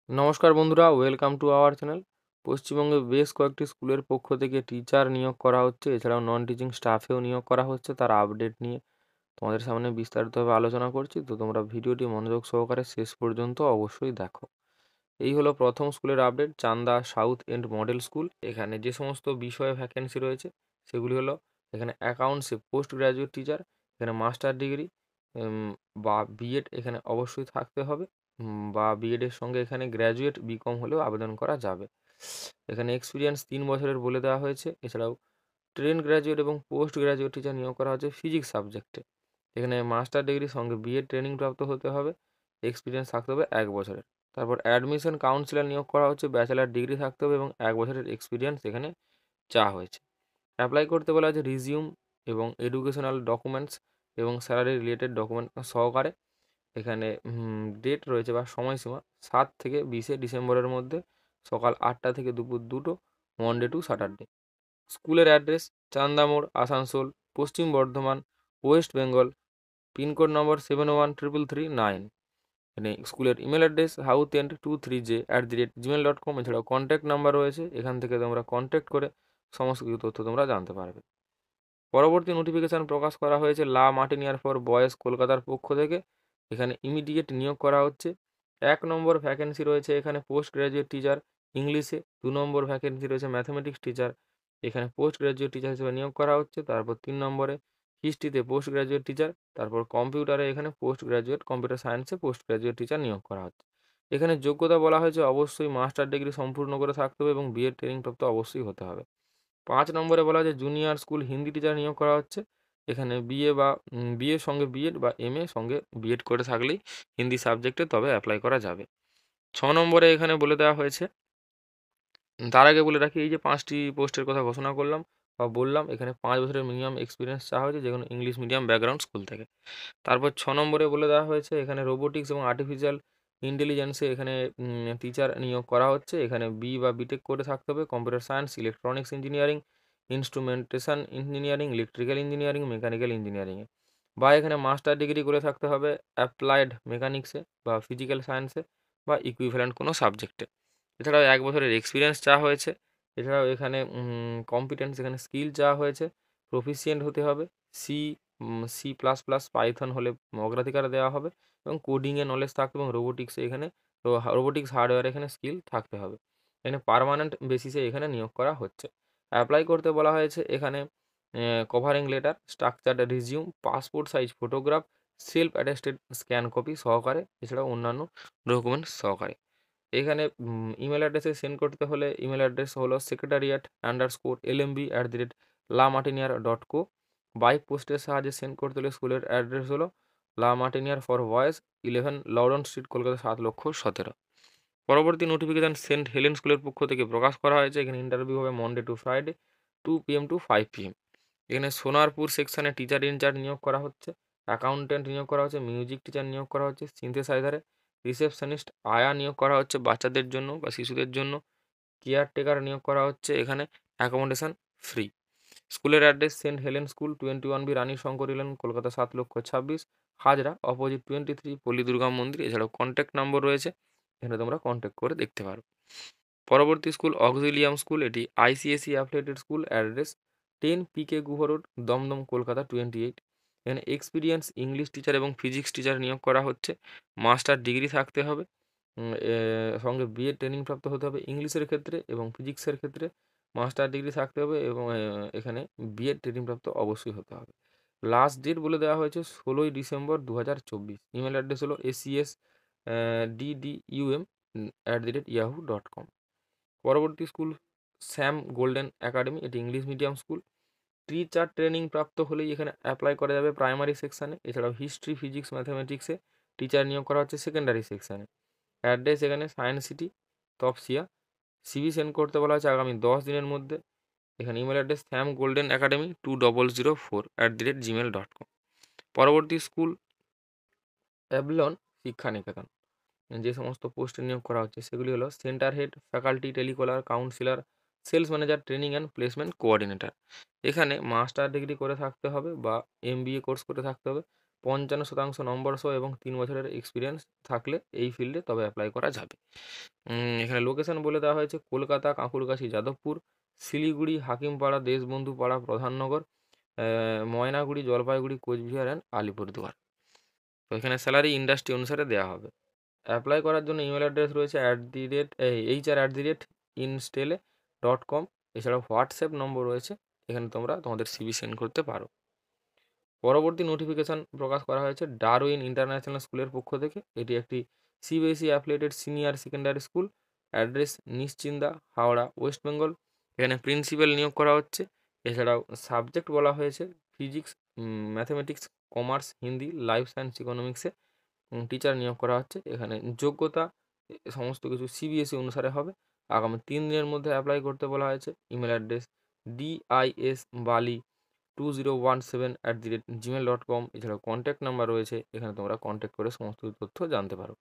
নমস্কার বন্ধুরা, welcome to our channel. পশ্চিমবঙ্গে বেশ কয়েকটি স্কুলের পক্ষ থেকে টিচার নিয়োগ করা হচ্ছে, এছাড়াও নন টিচিং স্টাফেও নিয়োগ করা হচ্ছে। তার আপডেট নিয়ে তোমাদের সামনে বিস্তারিতভাবে আলোচনা করছি, তো তোমরা ভিডিওটি মনোযোগ সহকারে শেষ পর্যন্ত অবশ্যই দেখো। এই হলো প্রথম স্কুলের আপডেট, চান্দা সাউথ এন্ড মডেল স্কুল। এখানে যে সমস্ত বিষয়ে ভ্যাকেন্সি রয়েছে সেগুলি হলো, এখানে অ্যাকাউন্টসে পোস্ট গ্র্যাজুয়েট টিচার, এখানে মাস্টার ডিগ্রি বা বিএড এখানে অবশ্যই থাকতে হবে, বা বিএডের সঙ্গে এখানে গ্র্যাজুয়েট বিকম হলেও আবেদন করা যাবে। এখানে এক্সপিরিয়েন্স 3 বছরের বলে দেওয়া হয়েছে। এছাড়াও ট্রেন গ্র্যাজুয়েট এবং পোস্ট গ্র্যাজুয়েট টিচার নিয়োগ করা হচ্ছে ফিজিক্স সাবজেক্টে। এখানে মাস্টার ডিগ্রির সঙ্গে বিএড ট্রেনিং প্রাপ্ত হতে হবে, এক্সপিরিয়েন্স থাকতে হবে 1 বছরের। তারপর অ্যাডমিশন কাউন্সিলর নিয়োগ করা হচ্ছে, ব্যাচেলার ডিগ্রি থাকতে হবে এবং 1 বছরের এক্সপিরিয়েন্স এখানে চাওয়া হয়েছে। অ্যাপ্লাই করতে বলা হয়েছে রিজিউম এবং এডুকেশনাল ডকুমেন্টস এবং স্যালারি রিলেটেড ডকুমেন্ট সহকারে। এখানে ডেট রয়েছে বা সময়সীমা 7 থেকে 20 ডিসেম্বরের মধ্যে, সকাল 8টা থেকে দুপুর 2টো, মনডে টু স্যাটারডে। স্কুলের অ্যাড্রেস চান্দামোড়, আসানসোল, পশ্চিম বর্ধমান, ওয়েস্ট বেঙ্গল। পিনকোড নম্বর 713339। মানে স্কুলের ইমেল অ্যাড্রেস houtent23j@gmail.com। এছাড়াও কন্ট্যাক্ট নাম্বার রয়েছে, এখান থেকে তোমরা কন্ট্যাক্ট করে সমস্ত কিছু তথ্য তোমরা জানতে পারবে। পরবর্তী নোটিফিকেশান প্রকাশ করা হয়েছে লা মার্টিনিয়ার ফর বয়েজ কলকাতার পক্ষ থেকে। এখানে ইমিডিয়েট নিয়োগ করা হচ্ছে। 1 নম্বর ভ্যাকেন্সি রয়েছে এখানে পোস্ট গ্র্যাজুয়েট টিচার ইংলিশে। 2 নম্বর ভ্যাকেন্সি রয়েছে ম্যাথামেটিক্স টিচার, এখানে পোস্ট গ্র্যাজুয়েট টিচার হিসেবে নিয়োগ করা হচ্ছে। তারপর 3 নম্বরে হিস্ট্রিতে পোস্ট গ্র্যাজুয়েট টিচার, তারপর কম্পিউটারে এখানে পোস্ট গ্র্যাজুয়েট, কম্পিউটার সায়েন্সে পোস্ট গ্র্যাজুয়েট টিচার নিয়োগ করা হচ্ছে। এখানে যোগ্যতা বলা হয়েছে অবশ্যই মাস্টার ডিগ্রি সম্পূর্ণ করে থাকতে হবে এবং বিএড ট্রেনিং প্রাপ্ত অবশ্যই হতে হবে। 5 নম্বরে বলা হয়েছে জুনিয়র স্কুল হিন্দি টিচার নিয়োগ করা হচ্ছে। এখানে বিএ বা বিএর সঙ্গে বিএড বা এমএ সঙ্গে বিএড করে থাকলেই হিন্দি সাবজেক্টে তবে অ্যাপ্লাই করা যাবে। 6 নম্বরে এখানে বলে দেওয়া হয়েছে, তার আগে বলে রাখি, এই যে 5টি পোস্টের কথা ঘোষণা করলাম বা বললাম, এখানে 5 বছরের মিনিমাম এক্সপিরিয়েন্স চাওয়া হয়েছে যে কোনো ইংলিশ মিডিয়াম ব্যাকগ্রাউন্ড স্কুল থেকে। তারপর 6 নম্বরে বলে দেওয়া হয়েছে এখানে রোবোটিক্স এবং আর্টিফিশিয়াল ইন্টেলিজেন্সে এখানে টিচার নিয়োগ করা হচ্ছে। এখানে বি বা বিটেক করে থাকতে হবে, computer science, electronics engineering, instrumentation engineering, electrical engineering, mechanical ইঞ্জিনিয়ারিংয়ে, বা এখানে মাস্টার ডিগ্রি করে থাকতে হবে অ্যাপ্লাইড মেকানিক্সে বা ফিজিক্যাল সায়েন্সে বা ইকুইভ্যালেন্ট কোনো সাবজেক্টে। এছাড়াও 1 বছরের এক্সপিরিয়েন্স চাওয়া হয়েছে। এছাড়াও এখানে কম্পিটেন্স, এখানে স্কিল চাওয়া হয়েছে, প্রফিসিয়েন্ট হতে হবে। C C plus plus Python হলে অগ্রাধিকার দেওয়া হবে, এবং কোডিংয়ে নলেজ থাকতে এবং রোবোটিক্সে এখানে রোবোটিক্স হার্ডওয়্যার এখানে স্কিল থাকতে হবে। এখানে পার্মানেন্ট বেসিসে এখানে নিয়োগ করা হচ্ছে। অ্যাপ্লাই করতে বলা হয়েছে এখানে covering letter, structured resume, passport size photograph, self attested scan copy সহকারে, এছাড়াও অন্যান্য ডকুমেন্টস সহকারে। এখানে ইমেল অ্যাড্রেসে সেন্ড করতে হলে ইমেল অ্যাড্রেস হলো secretariat_lambia@lamartinier.co। বাই পোস্টের সাহায্যে সেন্ড করতে হলে স্কুলের অ্যাড্রেস হলো La Martiniere for boys, 11 Lawrence street, Kolkata 7,17,000। পরবর্তী নোটিফিকেশান সেন্ট হেলেন স্কুলের পক্ষ থেকে প্রকাশ করা হয়েছে। এখানে ইন্টারভিউ হবে Monday to Friday 2 PM to 5 PM। এখানে সোনারপুর সেকশনে টিচার ইনচার্জ নিয়োগ করা হচ্ছে, অ্যাকাউন্ট্যান্ট নিয়োগ করা হচ্ছে, মিউজিক টিচার নিয়োগ করা হচ্ছে, সিনথেসাইজারে, রিসেপশনিস্ট, আয়া নিয়োগ করা হচ্ছে বাচ্চাদের জন্য বা শিশুদের জন্য, কেয়ারটেকার নিয়োগ করা হচ্ছে, এখানে অ্যাকোমোডেশন ফ্রি। স্কুলের address Saint Helen school, 21B Rani Shankar lane, Kolkata 7,26,000, Hazra, opposite 23 Palli Durga মন্দির। এছাড়াও কন্ট্যাক্ট নম্বর রয়েছে, এখানে তোমরা কন্ট্যাক্ট করে দেখতে পারো। পরবর্তী স্কুল অক্সিলিয়াম স্কুল, এটি ICSE affiliated school. Address 10 PK Guha road, Dum Dum, Kolkata 28। এখানে এক্সপিরিয়েন্স ইংলিশ টিচার এবং ফিজিক্স টিচার নিয়োগ করা হচ্ছে। মাস্টার ডিগ্রি থাকতে হবে, সঙ্গে বিএড ট্রেনিং প্রাপ্ত হতে হবে ইংলিশের ক্ষেত্রে, এবং ফিজিক্সের ক্ষেত্রে মাস্টার ডিগ্রি থাকতে হবে, এবং এখানে বিএড ট্রেনিং প্রাপ্ত অবশ্যই হতে হবে। লাস্ট ডেট বলে দেওয়া হয়েছে 16ই ডিসেম্বর 2024। ইমেল অ্যাড্রেস হলো acs@ddum@yahoo.com। পরবর্তী স্কুল স্যাম গোল্ডেন একাডেমি, এটি English medium school. Teacher training প্রাপ্ত হলেই এখানে অ্যাপ্লাই করা যাবে প্রাইমারি সেকশানে। এছাড়াও হিস্ট্রি, ফিজিক্স, ম্যাথামেটিক্সে টিচার নিয়োগ করা হচ্ছে সেকেন্ডারি সেকশানে। অ্যাড্রেস এখানে science city, Topsia. CV send করতে বলা হয়েছে আগামী 10 দিনের মধ্যে। এখানে email address Sam golden academy 2004@gmail.com। পরবর্তী স্কুল অ্যাবলন শিক্ষা নিকেতন। যে সমস্ত পোস্টে নিয়োগ করা হচ্ছে সেগুলি হলো centre head, faculty, telecaller, counsellor, sales manager, training and placement coordinator. এখানে মাস্টার ডিগ্রি করে থাকতে হবে বা MBA কোর্স করে থাকতে হবে, 55% নম্বর সহ এবং 3 বছরের এক্সপিরিয়েন্স থাকলে এই ফিল্ডে তবে অ্যাপ্লাই করা যাবে। এখানে লোকেশন বলে দেওয়া হয়েছে কলকাতা, কাঁকুড়গাছি, যাদবপুর, শিলিগুড়ি, হাকিমপাড়া, দেশবন্ধু পাড়া, প্রধাননগর, ময়নাগুড়ি, জলপাইগুড়ি, কোচবিহার অ্যান্ড আলিপুরদুয়ার। তো এখানে স্যালারি ইন্ডাস্ট্রি অনুসারে দেওয়া হবে। অ্যাপ্লাই করার জন্য ইমেল অ্যাড্রেস রয়েছে HR@instele.com। এছাড়াও হোয়াটসঅ্যাপ নম্বর রয়েছে, এখানে তোমরা তোমাদের সিভি সেন্ড করতে পারো। পরবর্তী নোটিফিকেশান প্রকাশ করা হয়েছে ডারউইন ইন্টারন্যাশনাল স্কুলের পক্ষ থেকে। এটি একটি CBSE affiliated senior secondary school. Address Nischinda, Howrah, West Bengal. এখানে প্রিন্সিপাল নিয়োগ করা হচ্ছে। এছাড়াও সাবজেক্ট বলা হয়েছে physics, mathematics, commerce, Hindi, life science, ইকোনমিক্সে টিচার নিয়োগ করা হচ্ছে। এখানে যোগ্যতা সমস্ত কিছু সিবিএসই অনুসারে হবে। আগামী 3 দিনের মধ্যে অ্যাপ্লাই করতে বলা হয়েছে। Email address disbali2017@gmail.com। এছাড়াও কন্ট্যাক্ট নাম্বার রয়েছে, এখানে তোমরা কন্ট্যাক্ট করে সমস্ত তথ্য জানতে পারো।